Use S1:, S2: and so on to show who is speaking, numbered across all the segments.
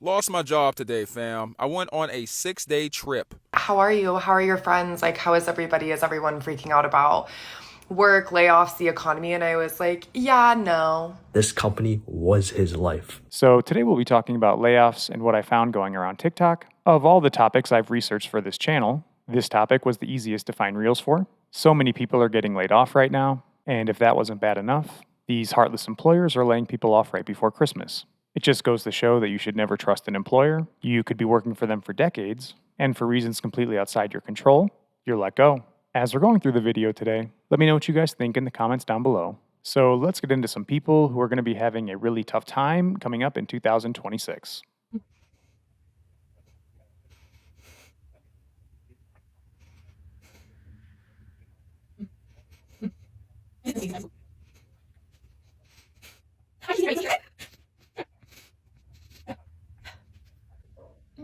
S1: Lost my job today, fam. I went on a 6-day trip.
S2: How are you? How are your friends? Like, how is everybody? Is everyone freaking out about work, layoffs, the economy? And I was like, yeah, no.
S3: This company was his life.
S4: So today we'll be talking about layoffs and what I found going around TikTok. Of all the topics I've researched for this channel, this topic was the easiest to find reels for. So many people are getting laid off right now, and if that wasn't bad enough, these heartless employers are laying people off right before Christmas. It just goes to show that you should never trust an employer. You could be working for them for decades, and for reasons completely outside your control, you're let go. As we're going through the video today, let me know what you guys think in the comments down below. So let's get into some people who are going to be having a really tough time coming up in 2026.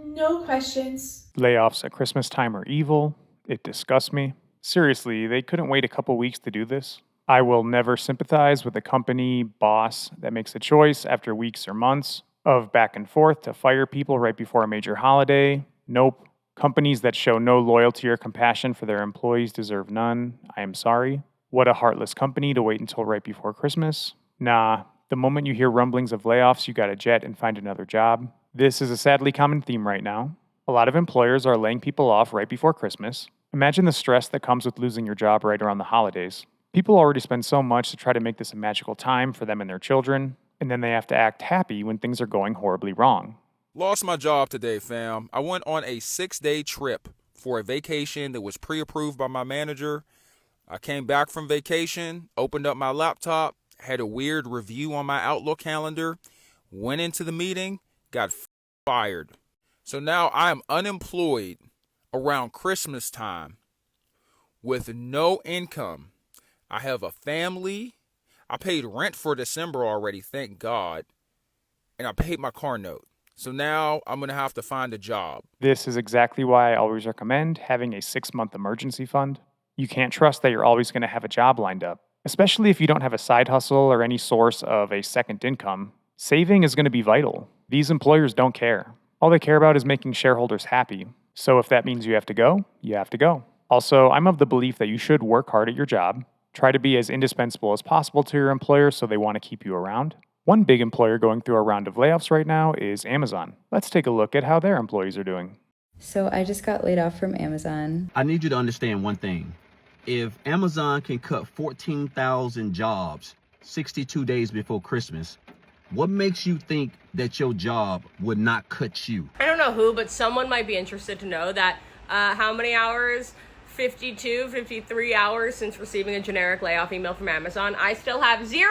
S5: No questions.
S4: Layoffs at Christmas time are evil. It disgusts me. Seriously, they couldn't wait a couple weeks to do this. I will never sympathize with a company boss that makes a choice after weeks or months of back and forth to fire people right before a major holiday. Nope. Companies that show no loyalty or compassion for their employees deserve none. I am sorry. What a heartless company to wait until right before Christmas. Nah, the moment you hear rumblings of layoffs, you gotta jet and find another job. This is a sadly common theme right now. A lot of employers are laying people off right before Christmas. Imagine the stress that comes with losing your job right around the holidays. People already spend so much to try to make this a magical time for them and their children, and then they have to act happy when things are going horribly wrong.
S1: Lost my job today, fam. I went on a 6-day trip for a vacation that was pre-approved by my manager. I came back from vacation, opened up my laptop, had a weird review on my Outlook calendar, went into the meeting, got fired. So now I am unemployed around Christmas time with no income. I have a family. I paid rent for December already, thank God. And I paid my car note. So now I'm going to have to find a job.
S4: This is exactly why I always recommend having a 6-month emergency fund. You can't trust that you're always going to have a job lined up, especially if you don't have a side hustle or any source of a second income. Saving is going to be vital. These employers don't care. All they care about is making shareholders happy. So if that means you have to go, you have to go. Also, I'm of the belief that you should work hard at your job. Try to be as indispensable as possible to your employer so they want to keep you around. One big employer going through a round of layoffs right now is Amazon. Let's take a look at how their employees are doing.
S6: So I just got laid off from Amazon.
S7: I need you to understand one thing. If Amazon can cut 14,000 jobs 62 days before Christmas, what makes you think that your job would not cut you?
S8: I don't know who, but someone might be interested to know that how many hours? 52, 53 hours since receiving a generic layoff email from Amazon. I still have 0.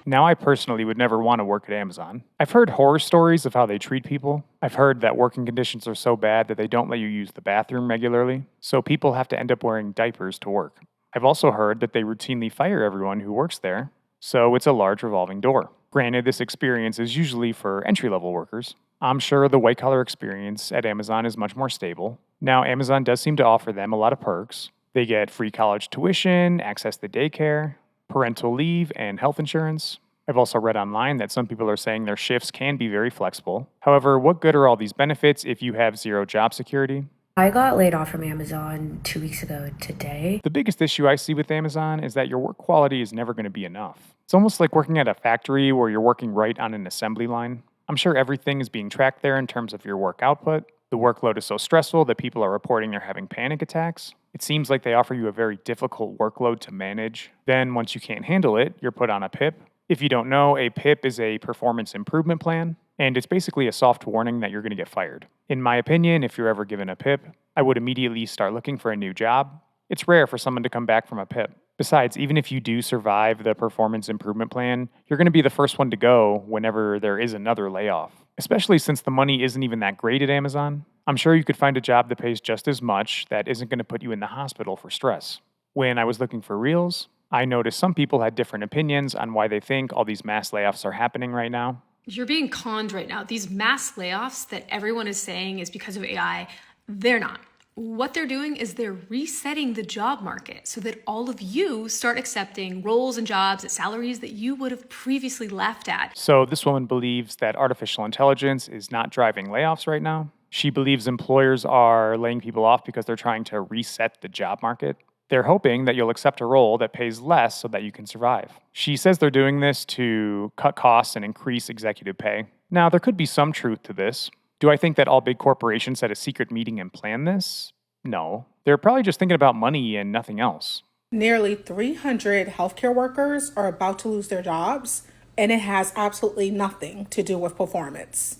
S4: Now, I personally would never want to work at Amazon. I've heard horror stories of how they treat people. I've heard that working conditions are so bad that they don't let you use the bathroom regularly, so people have to end up wearing diapers to work. I've also heard that they routinely fire everyone who works there, so it's a large revolving door. Granted, this experience is usually for entry-level workers. I'm sure the white-collar experience at Amazon is much more stable. Now, Amazon does seem to offer them a lot of perks. They get free college tuition, access to daycare, parental leave, and health insurance. I've also read online that some people are saying their shifts can be very flexible. However, what good are all these benefits if you have zero job security?
S5: I got laid off from Amazon 2 weeks ago today.
S4: The biggest issue I see with Amazon is that your work quality is never going to be enough. It's almost like working at a factory where you're working right on an assembly line. I'm sure everything is being tracked there in terms of your work output. The workload is so stressful that people are reporting they're having panic attacks. It seems like they offer you a very difficult workload to manage. Then, once you can't handle it, you're put on a PIP. If you don't know, a PIP is a performance improvement plan, and it's basically a soft warning that you're going to get fired. In my opinion, if you're ever given a PIP, I would immediately start looking for a new job. It's rare for someone to come back from a PIP. Besides, even if you do survive the performance improvement plan, you're going to be the first one to go whenever there is another layoff. Especially since the money isn't even that great at Amazon. I'm sure you could find a job that pays just as much that isn't going to put you in the hospital for stress. When I was looking for reels, I noticed some people had different opinions on why they think all these mass layoffs are happening right now.
S9: You're being conned right now. These mass layoffs that everyone is saying is because of AI, they're not. What they're doing is they're resetting the job market so that all of you start accepting roles and jobs at salaries that you would have previously laughed at.
S4: So this woman believes that artificial intelligence is not driving layoffs right now. She believes employers are laying people off because they're trying to reset the job market. They're hoping that you'll accept a role that pays less so that you can survive. She says they're doing this to cut costs and increase executive pay. Now, there could be some truth to this. Do I think that all big corporations had a secret meeting and planned this? No. They're probably just thinking about money and nothing else.
S10: Nearly 300 healthcare workers are about to lose their jobs, and it has absolutely nothing to do with performance.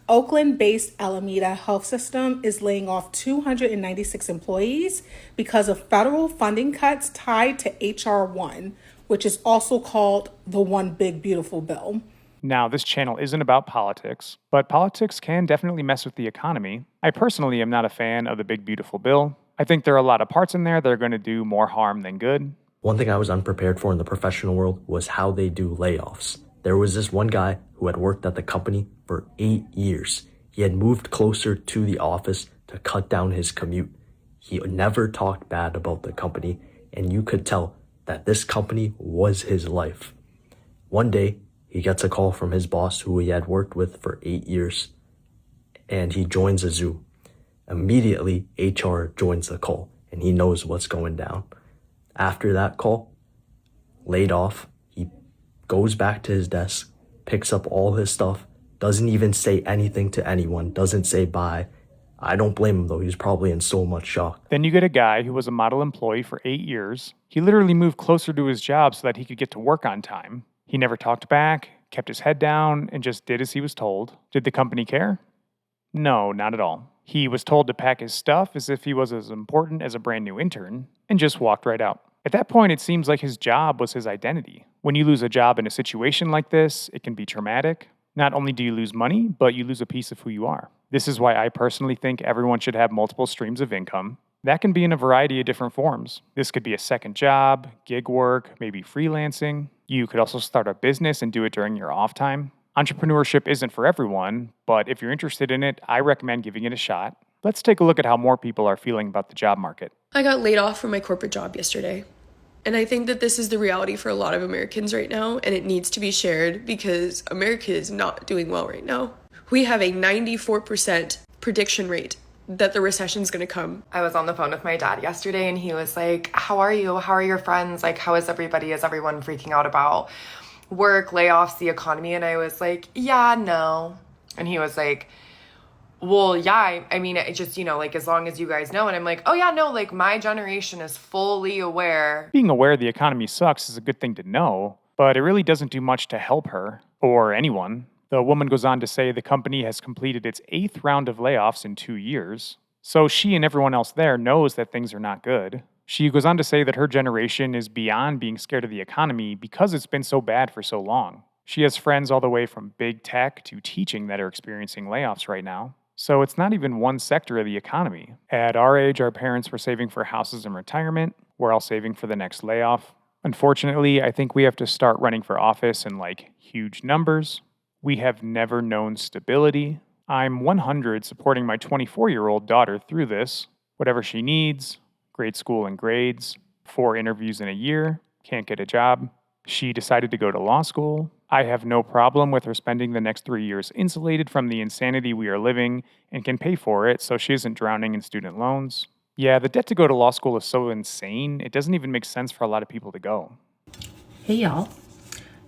S10: Oakland-based Alameda Health System is laying off 296 employees because of federal funding cuts tied to H.R. 1, which is also called the One Big Beautiful Bill.
S4: Now, this channel isn't about politics, but politics can definitely mess with the economy. I personally am not a fan of the Big Beautiful Bill. I think there are a lot of parts in there that are going to do more harm than good.
S3: One thing I was unprepared for in the professional world was how they do layoffs. There was this one guy who had worked at the company for 8 years. He had moved closer to the office to cut down his commute. He never talked bad about the company, and you could tell that this company was his life. One day, he gets a call from his boss who he had worked with for 8 years, and he joins a Zoom. Immediately, HR joins the call, and he knows what's going down. After that call, laid off, he goes back to his desk, picks up all his stuff, doesn't even say anything to anyone, doesn't say bye. I don't blame him though, he's probably in so much shock.
S4: Then you get a guy who was a model employee for 8 years. He literally moved closer to his job so that he could get to work on time. He never talked back, kept his head down, and just did as he was told. Did the company care? No, not at all. He was told to pack his stuff as if he was as important as a brand new intern, and just walked right out. At that point, it seems like his job was his identity. When you lose a job in a situation like this, it can be traumatic. Not only do you lose money, but you lose a piece of who you are. This is why I personally think everyone should have multiple streams of income. That can be in a variety of different forms. This could be a second job, gig work, maybe freelancing. You could also start a business and do it during your off time. Entrepreneurship isn't for everyone, but if you're interested in it, I recommend giving it a shot. Let's take a look at how more people are feeling about the job market.
S11: I got laid off from my corporate job yesterday. And I think that this is the reality for a lot of Americans right now, and it needs to be shared because America is not doing well right now. We have a 94% prediction rate that the recession is going to come.
S2: I was on the phone with my dad yesterday and he was like, how are you? How are your friends? Like, how is everybody? Is everyone freaking out about work, layoffs, the economy? And I was like, yeah, no. And he was like, well, yeah, I mean, it just, like, as long as you guys know. And I'm like, oh, yeah, no, like, my generation is fully aware.
S4: Being aware the economy sucks is a good thing to know, but it really doesn't do much to help her, or anyone. The woman goes on to say the company has completed its 8th round of layoffs in 2 years. So she and everyone else there knows that things are not good. She goes on to say that her generation is beyond being scared of the economy because it's been so bad for so long. She has friends all the way from big tech to teaching that are experiencing layoffs right now. So it's not even one sector of the economy. At our age, our parents were saving for houses and retirement. We're all saving for the next layoff. Unfortunately, I think we have to start running for office in huge numbers. We have never known stability. I'm 100 supporting my 24-year-old daughter through this. Whatever she needs, grade school and grades, 4 interviews in a year, can't get a job. She decided to go to law school. I have no problem with her spending the next 3 years insulated from the insanity we are living and can pay for it so she isn't drowning in student loans. Yeah, the debt to go to law school is so insane, it doesn't even make sense for a lot of people to go.
S12: Hey y'all.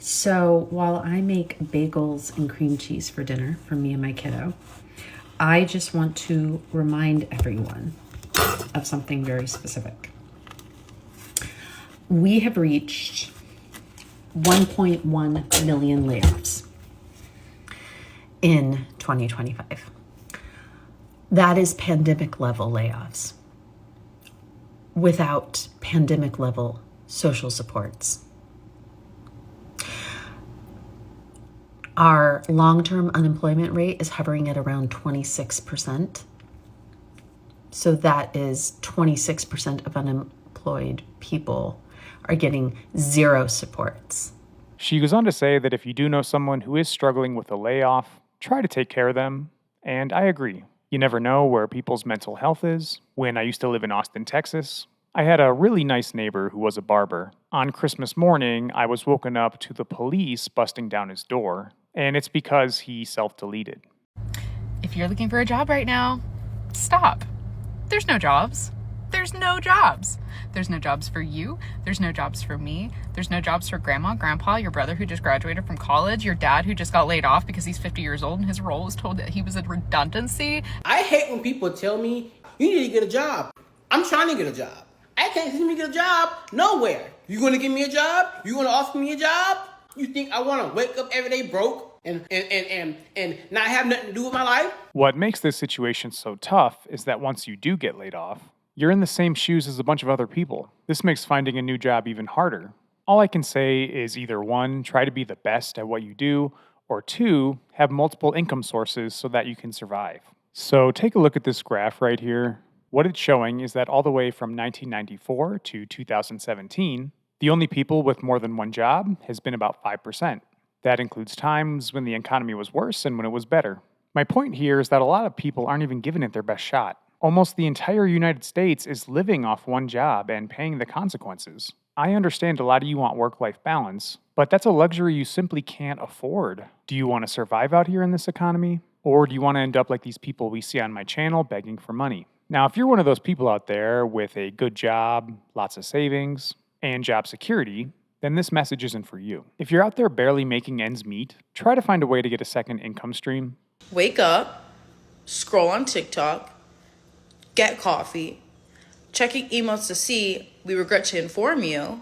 S12: So while I make bagels and cream cheese for dinner for me and my kiddo, I just want to remind everyone of something very specific. We have reached 1.1 million layoffs in 2025. That is pandemic level layoffs without pandemic level social supports. Our long-term unemployment rate is hovering at around 26%. So that is 26% of unemployed people are getting 0 supports.
S4: She goes on to say that if you do know someone who is struggling with a layoff, try to take care of them. And I agree. You never know where people's mental health is. When I used to live in Austin, Texas, I had a really nice neighbor who was a barber. On Christmas morning, I was woken up to the police busting down his door, and it's because he self-deleted.
S13: If you're looking for a job right now, stop. There's no jobs. There's no jobs. There's no jobs for you. There's no jobs for me. There's no jobs for grandma, grandpa, your brother who just graduated from college, your dad who just got laid off because he's 50 years old and his role was told that he was a redundancy.
S14: I hate when people tell me, you need to get a job. I'm trying to get a job. I can't seem to get a job nowhere. You gonna give me a job? You gonna offer me a job? You think I wanna wake up every day broke and not have nothing to do with my life?
S4: What makes this situation so tough is that once you do get laid off, you're in the same shoes as a bunch of other people. This makes finding a new job even harder. All I can say is either 1, try to be the best at what you do, or 2, have multiple income sources so that you can survive. So take a look at this graph right here. What it's showing is that all the way from 1994 to 2017, the only people with more than one job has been about 5%. That includes times when the economy was worse and when it was better. My point here is that a lot of people aren't even giving it their best shot. Almost the entire United States is living off one job and paying the consequences. I understand a lot of you want work-life balance, but that's a luxury you simply can't afford. Do you want to survive out here in this economy? Or do you want to end up like these people we see on my channel begging for money? Now, if you're one of those people out there with a good job, lots of savings, and job security, then this message isn't for you. If you're out there barely making ends meet, try to find a way to get a second income stream.
S15: Wake up, scroll on TikTok, get coffee, checking emails to see we regret to inform you,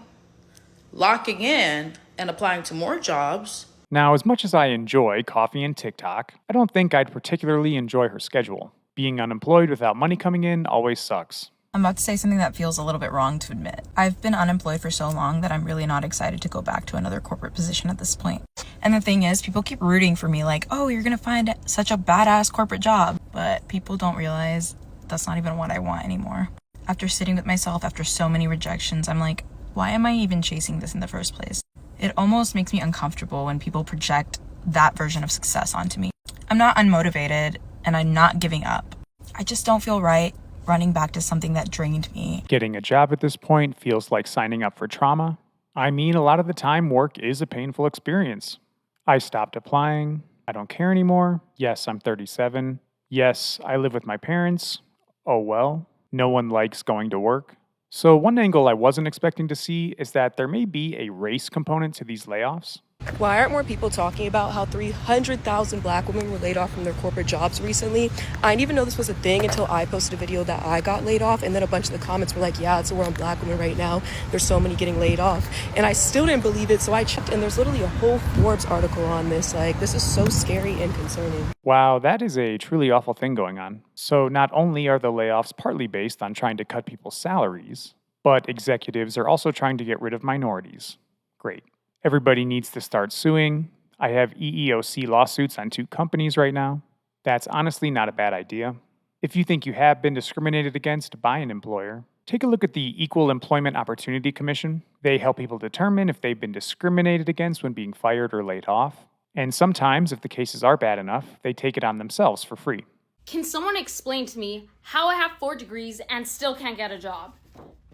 S15: locking in and applying to more jobs.
S4: Now, as much as I enjoy coffee and TikTok, I don't think I'd particularly enjoy her schedule. Being unemployed without money coming in always sucks.
S16: I'm about to say something that feels a little bit wrong to admit. I've been unemployed for so long that I'm really not excited to go back to another corporate position at this point. And the thing is, people keep rooting for me like, oh, you're gonna find such a badass corporate job. But people don't realize that's not even what I want anymore. After sitting with myself after so many rejections, I'm like, why am I even chasing this in the first place? It almost makes me uncomfortable when people project that version of success onto me. I'm not unmotivated and I'm not giving up. I just don't feel right running back to something that drained me.
S4: Getting a job at this point feels like signing up for trauma. I mean, a lot of the time, work is a painful experience. I stopped applying. I don't care anymore. Yes, I'm 37. Yes, I live with my parents. Oh well. No one likes going to work. So one angle I wasn't expecting to see is that there may be a race component to these layoffs.
S17: Why aren't more people talking about how 300,000 black women were laid off from their corporate jobs recently? I didn't even know this was a thing until I posted a video that I got laid off, and then a bunch of the comments were like, yeah, it's a war on black women right now. There's so many getting laid off. And I still didn't believe it, so I checked, and there's literally a whole Forbes article on this. Like, this is so scary and concerning.
S4: Wow, that is a truly awful thing going on. So not only are the layoffs partly based on trying to cut people's salaries, but executives are also trying to get rid of minorities. Great. Everybody needs to start suing. I have EEOC lawsuits on 2 companies right now. That's honestly not a bad idea. If you think you have been discriminated against by an employer, take a look at the Equal Employment Opportunity Commission. They help people determine if they've been discriminated against when being fired or laid off. And sometimes, if the cases are bad enough, they take it on themselves for free.
S18: Can someone explain to me how I have 4 degrees and still can't get a job?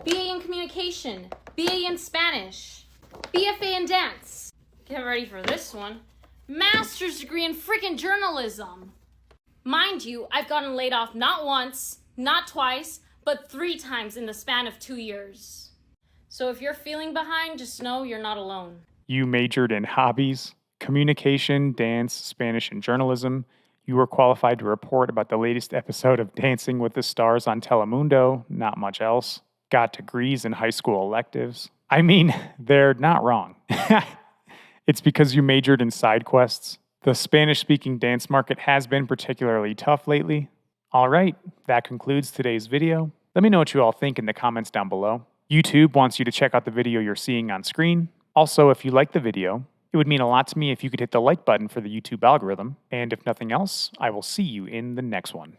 S18: BA in communication, BA in Spanish, BFA in dance. Get ready for this one. Master's degree in freaking journalism. Mind you, I've gotten laid off not once, not twice, but 3 times in the span of 2 years. So if you're feeling behind, just know you're not alone.
S4: You majored in hobbies, communication, dance, Spanish, and journalism. You were qualified to report about the latest episode of Dancing with the Stars on Telemundo, not much else. Got degrees in high school electives. I mean, they're not wrong. It's because you majored in side quests. The Spanish-speaking dance market has been particularly tough lately. All right, that concludes today's video. Let me know what you all think in the comments down below. YouTube wants you to check out the video you're seeing on screen. Also, if you like the video, it would mean a lot to me if you could hit the like button for the YouTube algorithm. And if nothing else, I will see you in the next one.